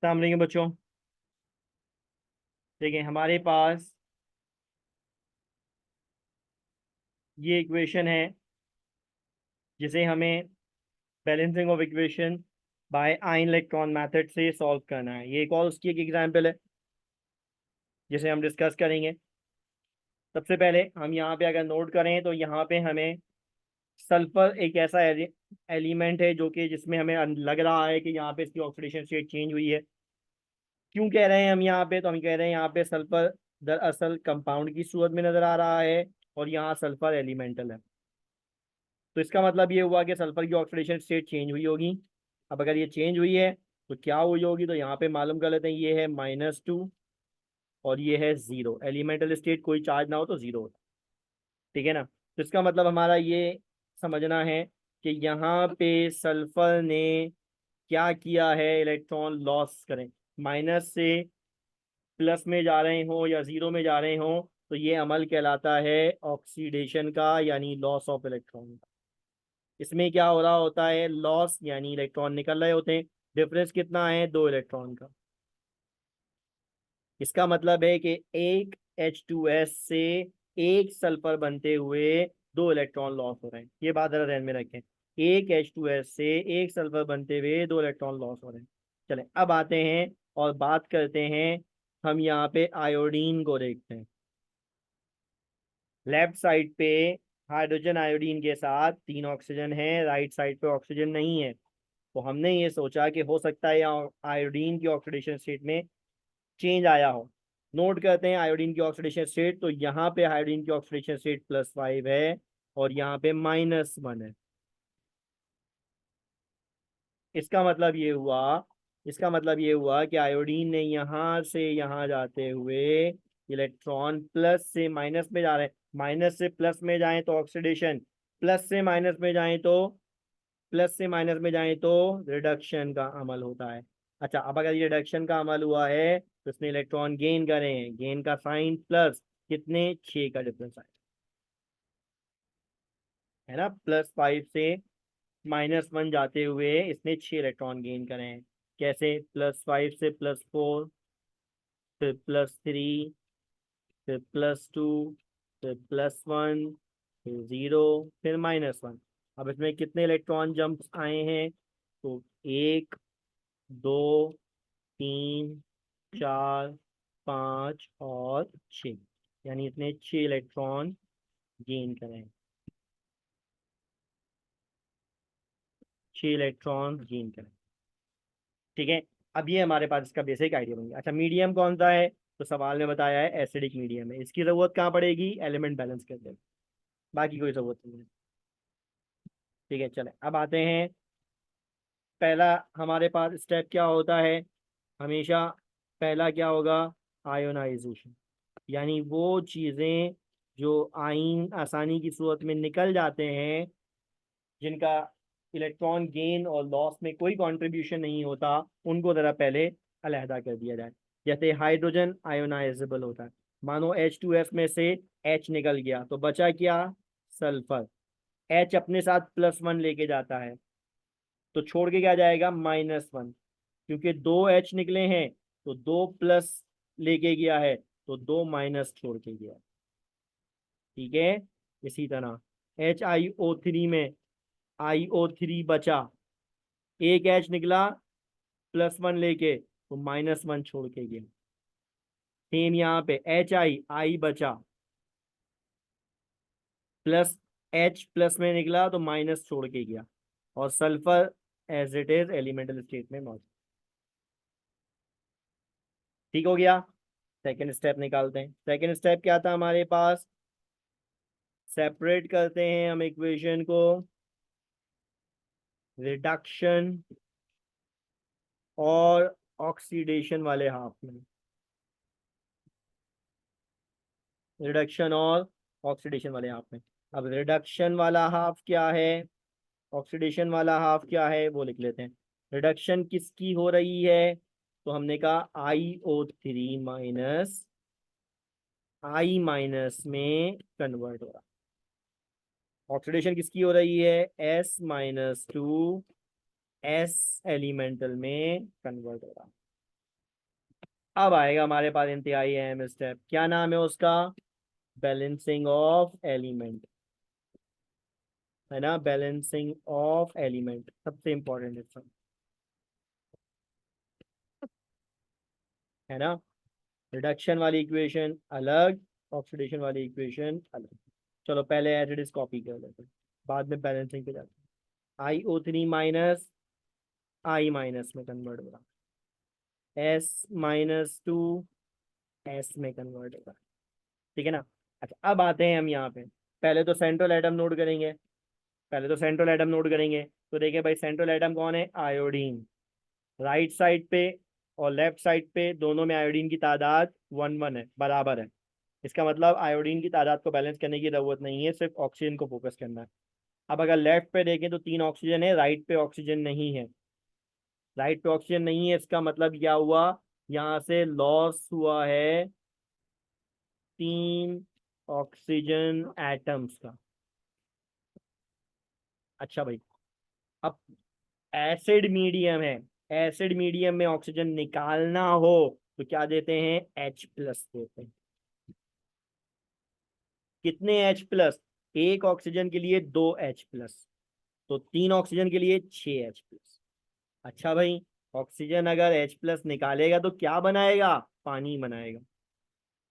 अस्सलाम वालेकुम बच्चों। देखिए हमारे पास ये इक्वेशन है जिसे हमें balancing of equation by ion electron method से सॉल्व करना है। ये एक और उसकी एक एग्जांपल है जिसे हम डिस्कस करेंगे। सबसे पहले हम यहाँ पे अगर नोट करें तो यहाँ पे हमें सल्फर एक ऐसा एलिमेंट है जो कि जिसमें हमें लग रहा है कि यहाँ पे इसकी ऑक्सीडेशन स्टेट चेंज हुई है। क्यों कह रहे हैं हम यहाँ पे? तो हम कह रहे हैं यहाँ पे सल्फर दरअसल कंपाउंड की सूरत में नजर आ रहा है और यहाँ सल्फर एलिमेंटल है। तो इसका मतलब ये हुआ कि सल्फर की ऑक्सीडेशन स्टेट चेंज हुई होगी। अब अगर ये चेंज हुई है तो क्या हुई होगी? तो यहाँ पे मालूम कर लेते हैं। ये है -2 और ये है 0। एलिमेंटल स्टेट कोई चार्ज ना हो तो 0 होता है। ठीक है ना? तो इसका मतलब हमारा ये समझना है कि यहाँ पे सल्फर ने क्या किया है, इलेक्ट्रॉन लॉस करें। माइनस से प्लस में जा रहे हो या 0 में जा रहे हो तो ये अमल कहलाता है ऑक्सीडेशन का, यानी लॉस ऑफ इलेक्ट्रॉन। इसमें क्या हो रहा होता है? लॉस, यानी इलेक्ट्रॉन निकल रहे होते हैं। डिफरेंस कितना है? 2 इलेक्ट्रॉन का। इसका मतलब है कि एक H2S से एक सल्फर बनते हुए 2 इलेक्ट्रॉन लॉस हो रहे हैं। ये बात जरा ध्यान में रखें। एक H2S से एक सल्फर बनते हुए 2 इलेक्ट्रॉन लॉस हो रहे हैं। चले अब आते हैं और बात करते हैं। हम यहाँ पे आयोडीन को देखते हैं। लेफ्ट साइड पे हाइड्रोजन आयोडीन के साथ 3 ऑक्सीजन है, राइट साइड पे ऑक्सीजन नहीं है। तो हमने ये सोचा कि हो सकता है यहाँ आयोडीन की ऑक्सीडेशन स्टेट में चेंज आया हो। नोट करते हैं आयोडीन की ऑक्सीडेशन स्टेट। तो यहाँ पे आयोडीन की ऑक्सीडेशन स्टेट +5 है और यहाँ पे -1 है। इसका मतलब ये हुआ इसका मतलब ये हुआ कि आयोडीन ने यहाँ से यहाँ जाते हुए इलेक्ट्रॉन प्लस से माइनस में जा रहे हैं। माइनस से प्लस में जाएं तो ऑक्सीडेशन, प्लस से माइनस में जाएं तो रिडक्शन का अमल होता है। अच्छा, अब अगर ये रिडक्शन का अमल हुआ है तो इसने इलेक्ट्रॉन गेन करे हैं। गेन का साइन प्लस, कितने? 6 का डिफरेंस आया है ना। +5 से -1 जाते हुए इसने 6 इलेक्ट्रॉन गेन करे हैं। कैसे? +5 से +4, फिर +3, फिर +2, फिर +1, फिर 0, फिर -1। अब इसमें कितने इलेक्ट्रॉन जंप आए हैं? तो 1, 2, 3, 4, 5 और 6, यानी इसने 6 इलेक्ट्रॉन गेन करे हैं। 6 इलेक्ट्रॉन गेन करे। ठीक है। अब ये हमारे पास इसका बेसिक आइडिया बन गया। अच्छा, मीडियम कौन सा है? तो सवाल में बताया है एसिडिक मीडियम है। इसकी जरूरत कहाँ पड़ेगी? एलिमेंट बैलेंस करते हैं। बाकी कोई जरूरत नहीं है। ठीक है, चले अब आते हैं। पहला हमारे पास स्टेप क्या होता है हमेशा? पहला क्या होगा? आयोनाइजेशन, यानी वो चीज़ें जो आयन आसानी की सूरत में निकल जाते हैं, जिनका इलेक्ट्रॉन गेन और लॉस में कोई कंट्रीब्यूशन नहीं होता, उनको ज़रा पहले अलहदा कर दिया जाए। जैसे हाइड्रोजन आयोनाइजेबल होता है। मानो H2S में से H निकल गया तो बचा क्या? सल्फर। H अपने साथ +1 लेके जाता है तो छोड़ के क्या जाएगा? -1। क्योंकि 2 H निकले हैं तो 2 प्लस लेके गया है तो 2 माइनस छोड़ के गया। ठीक है। इसी तरह HiO3 में IO3 बचा, एक H निकला +1 लेके तो -1 छोड़ के गया। सेम यहाँ पे HI बचा, प्लस H प्लस में निकला तो माइनस छोड़ के गया। और sulphur as it is elemental state में मौजूद। ठीक हो गया। सेकेंड स्टेप निकालते हैं। सेकेंड स्टेप क्या था हमारे पास? सेपरेट करते हैं हम इक्वेशन को रिडक्शन और ऑक्सीडेशन वाले हाफ में। रिडक्शन और ऑक्सीडेशन वाले हाफ में। अब रिडक्शन वाला हाफ क्या है, ऑक्सीडेशन वाला हाफ क्या है, वो लिख लेते हैं। रिडक्शन किसकी हो रही है? तो हमने कहा I O3 - I- में कन्वर्ट हो रहा। ऑक्सीडेशन किसकी हो रही है? S-2 S एलिमेंटल में कन्वर्ट हो रहा। अब आएगा हमारे पास इंतहाई अहम स्टेप, क्या नाम है उसका? बैलेंसिंग ऑफ एलिमेंट, है ना, बैलेंसिंग ऑफ एलिमेंट सबसे इंपॉर्टेंट हिस्सा, है ना। रिडक्शन वाली इक्वेशन अलग, ऑक्सीडेशन वाली इक्वेशन अलग। चलो पहले एज इट इज कॉपी कर लेते हैं, बाद में बैलेंसिंग पे जाते हैं। IO3 माइनस I माइनस में कन्वर्ट होगा, S-2 S में कन्वर्ट होगा, ठीक है ना। अच्छा अब आते हैं हम यहाँ पे, पहले तो सेंट्रल एटम नोट करेंगे, तो देखिए भाई सेंट्रल एटम कौन है? आयोडीन। राइट साइड पे और लेफ्ट साइड पे दोनों में आयोडीन की तादाद 1-1 है, बराबर है। इसका मतलब आयोडीन की तादाद को बैलेंस करने की जरूरत नहीं है, सिर्फ ऑक्सीजन को फोकस करना है। अब अगर लेफ्ट पे देखें तो 3 ऑक्सीजन है, राइट पे ऑक्सीजन नहीं है। इसका मतलब क्या हुआ? यहाँ से लॉस हुआ है 3 ऑक्सीजन एटम्स का। अच्छा भाई, अब एसिड मीडियम है, एसिड मीडियम में ऑक्सीजन निकालना हो तो क्या देते हैं? H+ देते हैं। कितने H+? एक ऑक्सीजन के लिए 2 H+, तो 3 ऑक्सीजन के लिए 6 H+। अच्छा भाई, ऑक्सीजन अगर H+ निकालेगा तो क्या बनाएगा? पानी बनाएगा।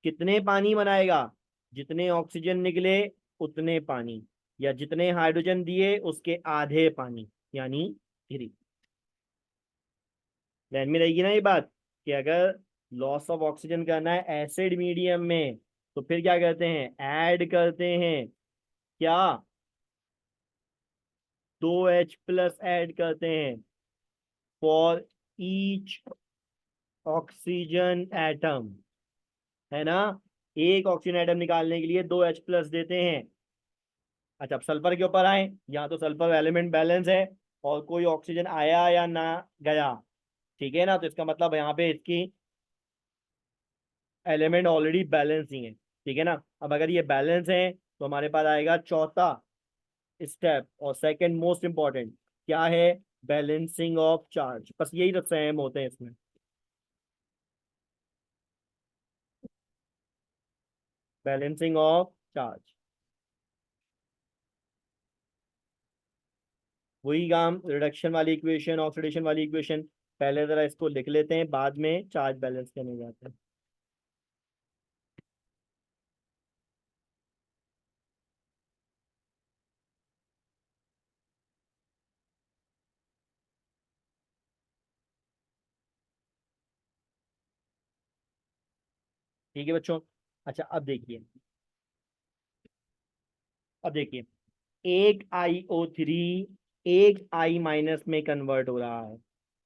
कितने पानी बनाएगा? जितने ऑक्सीजन निकले उतने पानी, या जितने हाइड्रोजन दिए उसके आधे पानी, यानी 3। ध्यान में रहेगी ना ये बात, कि अगर लॉस ऑफ ऑक्सीजन करना है एसिड मीडियम में तो फिर क्या करते हैं? ऐड करते हैं क्या? 2 H+ ऐड करते हैं फॉर ईच ऑक्सीजन एटम, है ना। एक ऑक्सीजन एटम निकालने के लिए 2 H+ देते हैं। अच्छा अब सल्फर के ऊपर आए, यहाँ तो सल्फर एलिमेंट बैलेंस है और कोई ऑक्सीजन आया या ना गया, ठीक है ना, तो इसका मतलब यहाँ पे इसकी एलिमेंट ऑलरेडी बैलेंस ही है, ठीक है ना। अब अगर ये बैलेंस है तो हमारे पास आएगा चौथा स्टेप, और सेकंड मोस्ट इंपॉर्टेंट, क्या है? Balancing of charge. बस यही तो सेम होते हैं इसमें, बैलेंसिंग ऑफ चार्ज। वही काम रिडक्शन वाली इक्वेशन, ऑक्सीडेशन वाली इक्वेशन, पहले जरा इसको लिख लेते हैं, बाद में चार्ज बैलेंस करने जाते हैं। ठीक है बच्चों। अच्छा अब देखिए, एक IO3 एक I- में कन्वर्ट हो रहा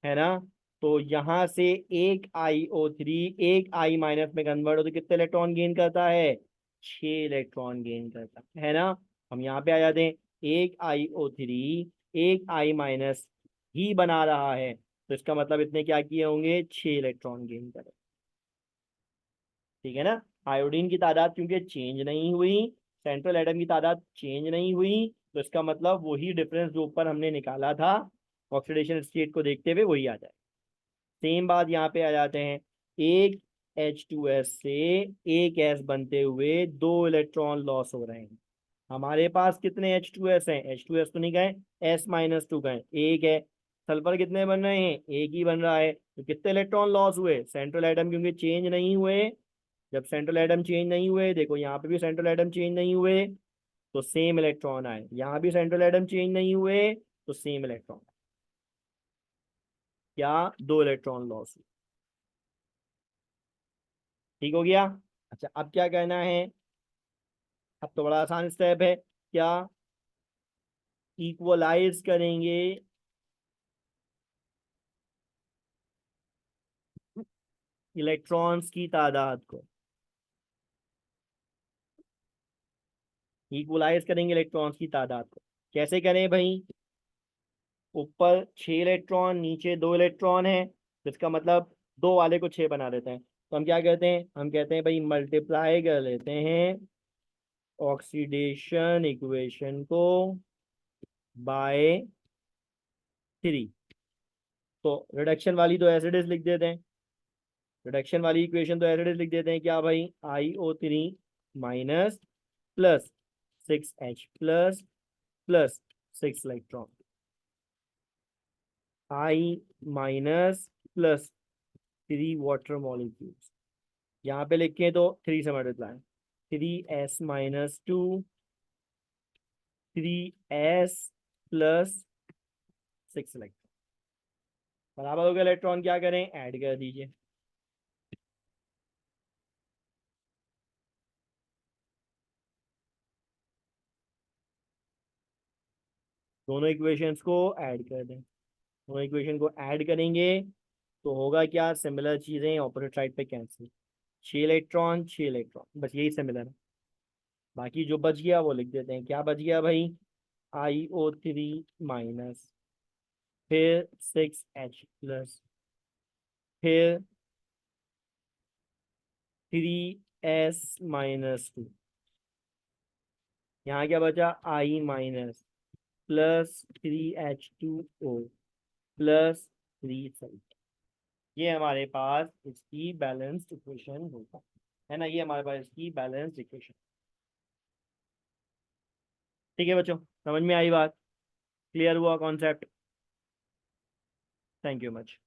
है ना। तो यहां से एक IO3 एक I- में कन्वर्ट हो तो कितने इलेक्ट्रॉन गेन करता है? 6 इलेक्ट्रॉन गेन करता है ना। हम यहाँ पे आ जाते हैं, एक IO3 एक I- ही बना रहा है, तो इसका मतलब इतने क्या किए होंगे? 6 इलेक्ट्रॉन गेन करे, ठीक है ना। आयोडीन की तादाद क्योंकि चेंज नहीं हुई, सेंट्रल एटम की तादाद चेंज नहीं हुई, तो इसका मतलब वही डिफरेंस जो ऊपर हमने निकाला था ऑक्सीडेशन स्टेट को देखते हुए वही आ जाए। सेम बात यहाँ पे आ जाते हैं, एक H2S से एक S बनते हुए 2 इलेक्ट्रॉन लॉस हो रहे हैं। हमारे पास कितने H2S हैं? H2S तो नहीं गए, S-2 गए, एक है। सल्फर कितने बन रहे हैं? एक ही बन रहा है, तो कितने इलेक्ट्रॉन लॉस हुए? सेंट्रल एटम क्योंकि चेंज नहीं हुए, जब सेंट्रल एटम चेंज नहीं हुए, देखो यहाँ पे भी सेंट्रल एटम चेंज नहीं हुए, तो सेम इलेक्ट्रॉन आए, यहाँ भी सेंट्रल एटम चेंज नहीं हुए तो सेम इलेक्ट्रॉन, क्या? 2 इलेक्ट्रॉन लॉस हुए, ठीक हो गया। अच्छा अब क्या करना है? अब तो बड़ा आसान स्टेप है, क्या? इक्वलाइज करेंगे इलेक्ट्रॉन्स की तादाद को, इक्वलाइज करेंगे इलेक्ट्रॉन्स की तादाद को। कैसे करें भाई? ऊपर 6 इलेक्ट्रॉन, नीचे 2 इलेक्ट्रॉन है, तो इसका मतलब दो वाले को 6 बना देते हैं, तो हम क्या कहते हैं? हम कहते हैं भाई मल्टीप्लाई कर लेते हैं ऑक्सीडेशन इक्वेशन को बाय 3। तो रिडक्शन वाली तो एज इट इज लिख देते हैं, रिडक्शन वाली इक्वेशन तो एज इट इज लिख देते हैं क्या भाई, IO3 minus plus 6H plus plus 6 electron, I minus plus 3 water molecules, यहाँ पे लिखे तो 3 से multiply, 3S minus 2 3S plus 6 electron बराबर हो गया। इलेक्ट्रॉन क्या करें, ऐड कर दीजिए। दोनों इक्वेशंस को ऐड कर दें, दोनों इक्वेशन को ऐड करेंगे तो होगा क्या, सिमिलर चीजें ऑपोजिट साइड पे कैंसिल, 6 इलेक्ट्रॉन 6 इलेक्ट्रॉन, बस यही सिमिलर है। बाकी जो बच गया वो लिख देते हैं, क्या बच गया भाई, IO3 माइनस, फिर 6H प्लस, फिर 3S माइनस 2, यहाँ क्या बचा, I minus plus 3H2O plus 3 ये हमारे पास इसकी बैलेंस्ड इक्वेशन होगा, है ना, ये हमारे पास इसकी बैलेंस्ड इक्वेशन। ठीक है बच्चों, समझ में आई बात, क्लियर हुआ कॉन्सेप्ट? Thank you much.